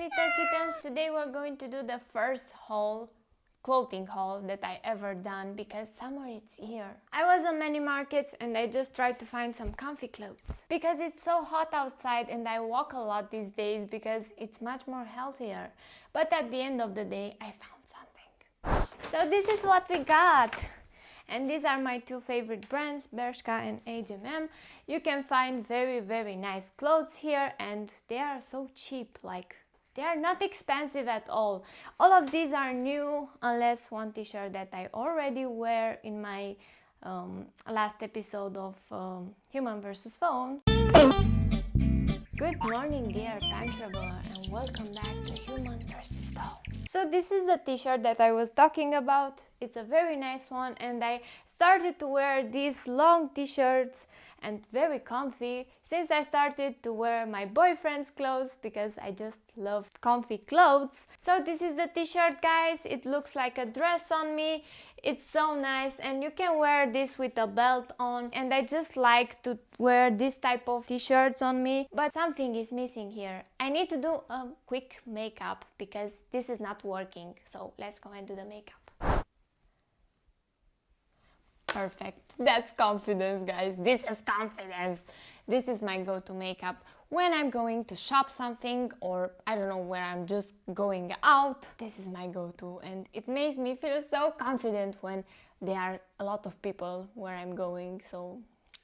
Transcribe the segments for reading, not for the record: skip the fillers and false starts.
little kittens, today we're going to do the first clothing haul that I ever done because summer is here. I was on many markets and I just tried to find some comfy clothes because it's so hot outside and I walk a lot these days because it's much more healthier. But at the end of the day I found something. So this is what we got. And these are my two favorite brands, Bershka and H&M. You can find very nice clothes here and they are so cheap, like they are not expensive at all. All of these are new unless one t-shirt that I already wear in my last episode of Human vs. Phone. Good morning dear time traveler and welcome back to Human vs. Phone. So this is the t-shirt that I was talking about. It's a very nice one and I started to wear these long t-shirts and very comfy since I started to wear my boyfriend's clothes because I just love comfy clothes. So this is the t-shirt, guys. It looks like a dress on me. It's so nice and you can wear this with a belt on, and I just like to wear this type of t-shirts on me, but something is missing here. I need to do a quick makeup because this is not working. So let's go and do the makeup. Perfect. That's confidence, guys. This is confidence. This is my go-to makeup when I'm going to shop something or I don't know where I'm just going out. This is my go-to and it makes me feel so confident when there are a lot of people where I'm going. So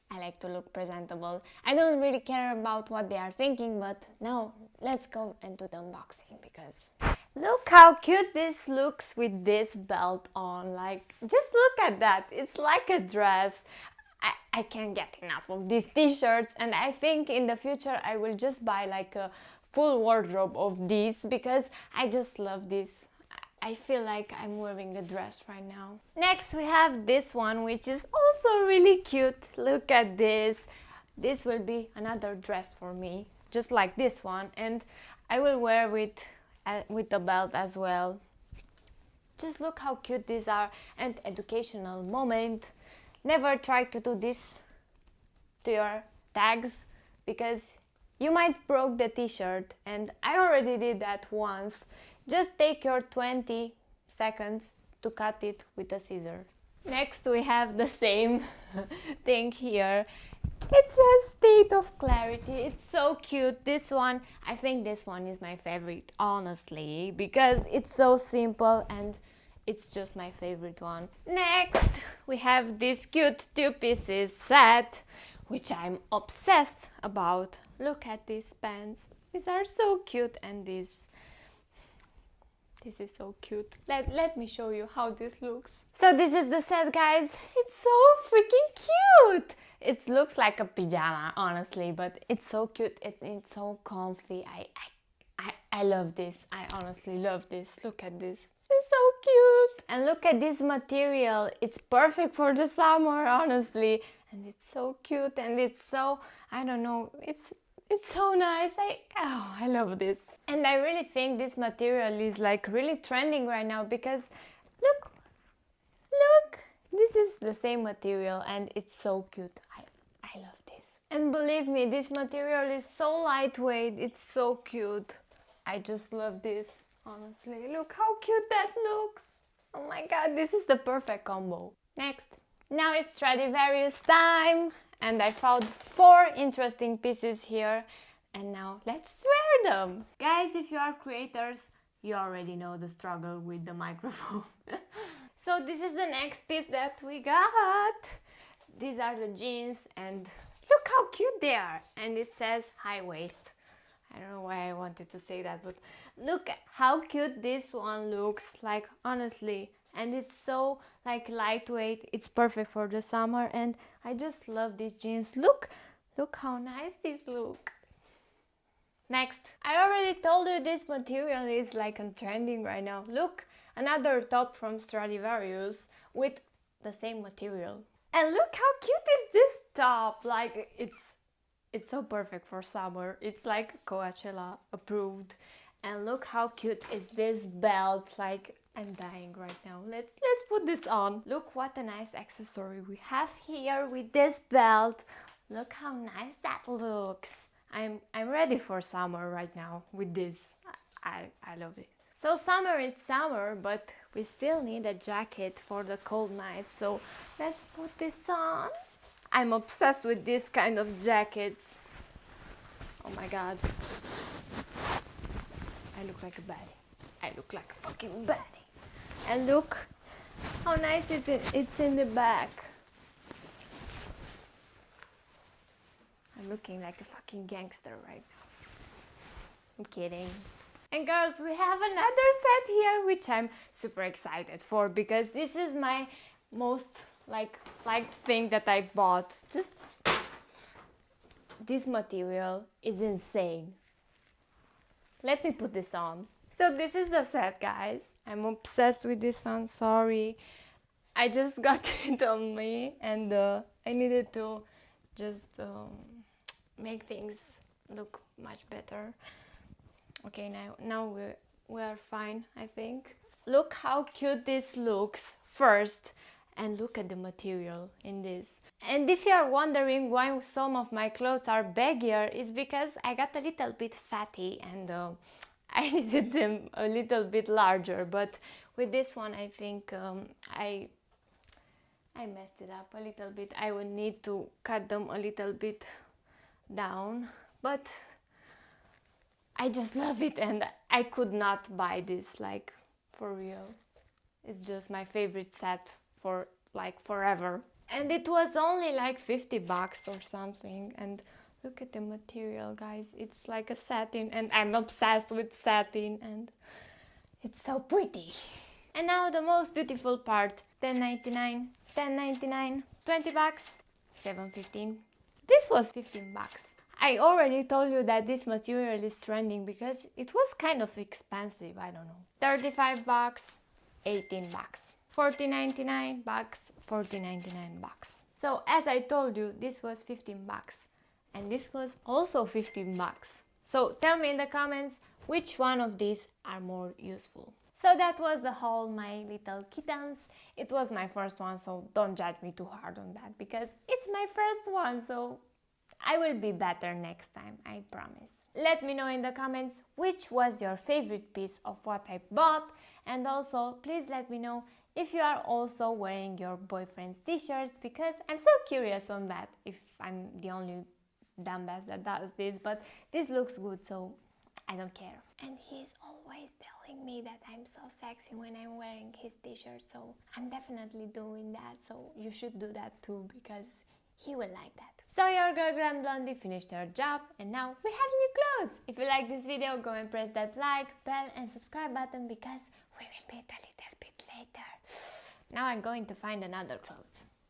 I like to look presentable. I don't really care about what they are thinking, but now let's go and do the unboxing because look how cute this looks with this belt on. Like, just look at that. It's like a dress. I can't get enough of these t-shirts and I think in the future I will just buy like a full wardrobe of these because I just love this. I feel like I'm wearing a dress right now. Next we have this one, which is also really cute. Look at this. This will be another dress for me, just like this one, and I will wear with the belt as well. Just look how cute these are, and educational moment. Never try to do this to your tags because you might broke the t-shirt, and I already did that once. Just take your 20 seconds to cut it with a scissor. Next we have the same thing here. It says State of Clarity. It's so cute. This one, I think this one is my favorite, honestly, because it's so simple and it's just my favorite one. Next, we have this cute two-pieces set, which I'm obsessed about. Look at these pants. These are so cute, and this is so cute. Let me show you how this looks. So this is the set, guys. It's so freaking cute. It looks like a pajama, honestly, but it's so cute. It's so comfy. I love this. I honestly love this. Look at this. It's so cute. And look at this material. It's perfect for the summer, honestly. And it's so cute and it's so, I don't know, it's so nice. I love this. And I really think this material is like really trending right now because look, this is the same material and it's so cute. I love this. And believe me, this material is so lightweight. It's so cute. I just love this, honestly. Look how cute that looks. Oh my god, this is the perfect combo. Next. Now it's Stradivarius time. And I found 4 interesting pieces here. And now let's wear them. Guys, if you are creators, you already know the struggle with the microphone. So this is the next piece that we got. These are the jeans and look how cute they are. And it says high waist. I don't know why I wanted to say that, but look how cute this one looks, like honestly. And it's so like lightweight. It's perfect for the summer and I just love these jeans. Look how nice these look. Next, I already told you this material is like trending right now. Look, another top from Stradivarius with the same material. And look how cute is this top. Like it's so perfect for summer. It's like Coachella approved. And look how cute is this belt. Like I'm dying right now. Let's put this on. Look what a nice accessory we have here with this belt. Look how nice that looks. I'm ready for summer right now with this. I love it. So summer, it's summer, but we still need a jacket for the cold nights. So let's put this on. I'm obsessed with this kind of jackets. Oh my god. I look like a baddie. I look like a fucking baddie. And look how nice it's in the back. I'm looking like a fucking gangster right now. I'm kidding. And girls, we have another set here, which I'm super excited for, because this is my most liked thing that I bought. Just this material is insane. Let me put this on. So this is the set, guys. I'm obsessed with this one, sorry. I just got it on me, and I needed to just make things look much better. Okay, now we are fine, I think. Look how cute this looks first, and look at the material in this. And if you are wondering why some of my clothes are baggier, it's because I got a little bit fatty and I needed them a little bit larger. But with this one, I think I messed it up a little bit. I would need to cut them a little bit down, but I just love it, and I could not buy this, like, for real. It's just my favorite set for like forever. And it was only like 50 bucks or something. And look at the material, guys. It's like a satin, and I'm obsessed with satin, and it's so pretty. And now the most beautiful part. $10.99, $10.99, 20 bucks, $7.15. This was 15 bucks. I already told you that this material is trending because it was kind of expensive, I don't know. 35 bucks, 18 bucks. 40.99 bucks, 40.99 bucks. So as I told you, this was 15 bucks. And this was also 15 bucks. So tell me in the comments which one of these are more useful. So that was the haul, my little kittens. It was my first one, so don't judge me too hard on that because it's my first one, so I will be better next time, I promise. Let me know in the comments which was your favorite piece of what I bought, and also please let me know if you are also wearing your boyfriend's t-shirts, because I'm so curious on that, if I'm the only dumbass that does this, but this looks good, so I don't care. And he's always telling me that I'm so sexy when I'm wearing his t-shirt, so I'm definitely doing that, so you should do that too, because he will like that. So your girl Glammedblondie finished her job, and now we have new clothes. If you like this video, go and press that like, bell and subscribe button, because we will meet a little bit later. Now I'm going to find another clothes.